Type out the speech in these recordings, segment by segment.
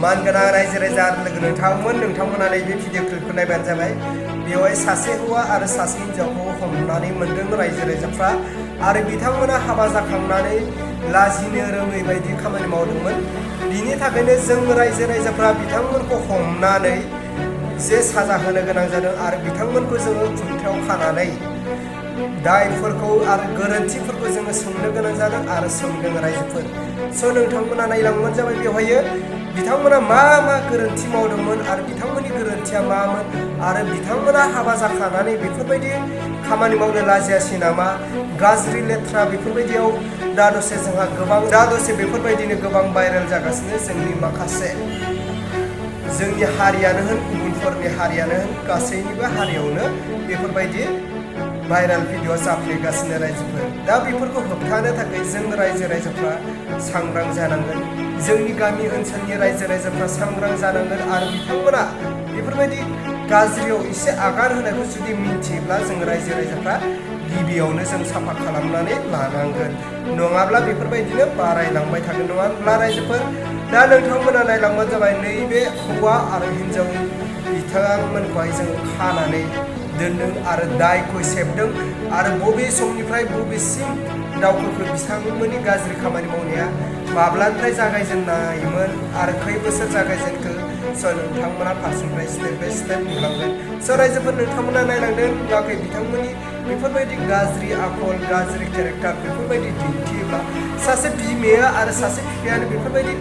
मानगोनां रायजो राजा आरो लोगो नोंथांमोना नैबे भिडिअ क्लिपखौ नायबानो जाबाय। बेवहाय सासे हौवा आरो सासे हिन्जावखौ हमनानै मोनदों रायजो राजाफ्रा आरो बिथांमोना हाबा जाखांनानै लाजिनो रोङै बायदि खामानि मावदोंमोन। बिनि थाखायनो जों रायजो राजाफ्रा बिथांमोनखौ हमनानै जे साजा होनो गोनां जादों आरो बिथांमोनखौ जोङो खुन्थायाव खानानै दायफोरखौ आरो गोरोन्थिफोरखौ जोङो सोंनो गोनां जादों आरो सोंदों रायजोफोर। नोंथांमोना नायलांबानो जाबाय। बेवहायो बिथांमोना मा गोरोन्थि मावदोंमोन आरो बिथांमोननि गोरोन्थिया मामोन आरो बिथांमोना हाबा जाखानानै बेफोरबायदि खामानि मावनो लाजियासै नामा, गाज्रि लेथ्रा बेफोरबायदियाव दा दसे बेफोरबायदिनो गोबां भाइरेल जागासिनो जोंनि माखासे जोंनि हारियानो होन गुबुनफोरनि हारियानो होन गासैनिबो हारियावनो बेफोरबायदि भाइरेल भिडिअ जाफ्लेगासिनो रायजोफोर। दा बेफोरखौ होबथानो थाखाय जों रायजो राजाफ्रा सांग्रां जानांगोन। जोंनि गामि ओनसोलनि रायजो राजाफ्रा सांग्रां जानांगोन आरो बिथांमोना बेफोरबायदि गाज्रियाव एसे आगान होनायखौ जुदि मिन्थियोब्ला जों रायजो राजाफ्रा गिबियावनो जों साफा खालामनानै लानांगोन, नङाब्ला बेफोरबायदिनो बारायलांबाय थागोन। नङा होनब्ला रायजोफोर? दा नोंथांमोना नायलांबानो जाबाय। नैबे हौवा आरो हिन्जाव बिथांमोनखौहाय जों खानानै दोनदों आरो दायखौ सेबदों आरो बबे समनिफ्राय बबेसिम दावखोखो बिथांमोननि गाज्रि खामानि मावनाया माब्लानिफ्राय जागायजेननायमोन आरो खै बोसोर जागायजेनखो नोंथांमोना फारसेनिफ्राय स्टेप बाय स्टेप नुलांगोन। रायजोफोर नोंथांमोना नायलांदों नुवाखै बिथांमोननि बेफोरबायदि गाज्रि आखल गाज्रि केरेक्टार बेफोरबायदि दिन्थियोब्ला सासे बिमाया आरो सासे बिफायानो बेफोरबायदि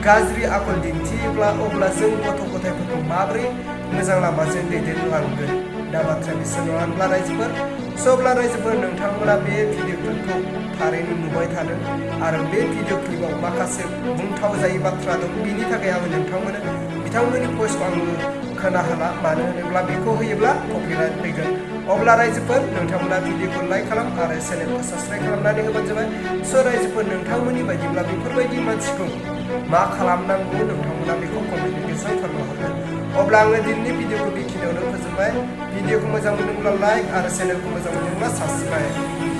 गाज्रि आखल दिन्थियोब्ला अब्ला जों गथ' गथायफोरखौ माबोरै मोजां लामाजों दैदेनलांगोन? दा बाथ्राया बिसोर नङा होनब्ला रायजोफोर? अब्ला रायजोफोर नोंथांमोना बे भिडिअ क्लिपखौ थारैनो नुबाय थादों आरो बे भिडिअ क्लिपाव माखासे बुंथाव जायै बाथ्रा दं। बिनि थाखाय आङो नोंथांमोननो बिथांमोननि भइसखौ आङो खोनाहाला, मानो होनोब्ला बेखौ होयोब्ला कपिराइट फैगोन। अब्ला रायजोफोर नोंथांमोना भिडिअखौ लाइक खालाम आरो चेनेलखौ साबस्क्राइब खालामनानै होबानो जाबाय। रायजोफोर नोंथांमोननि बायदिब्ला बेफोरबायदि मानसिखौ मा खालामनांगौ नोंथांमोना बेखौ कमेन्टनि गेजेरजों फोरमायहरगोन। अब्ला आङो दिनैनि भिडिअखौ बेखिनियावनो फोजोबबाय। भिडिअखौ मोजां मोनदोंब्ला लाइक आरो चेनेलखौ मोजां मोनदोंब्ला साबस्क्राइब।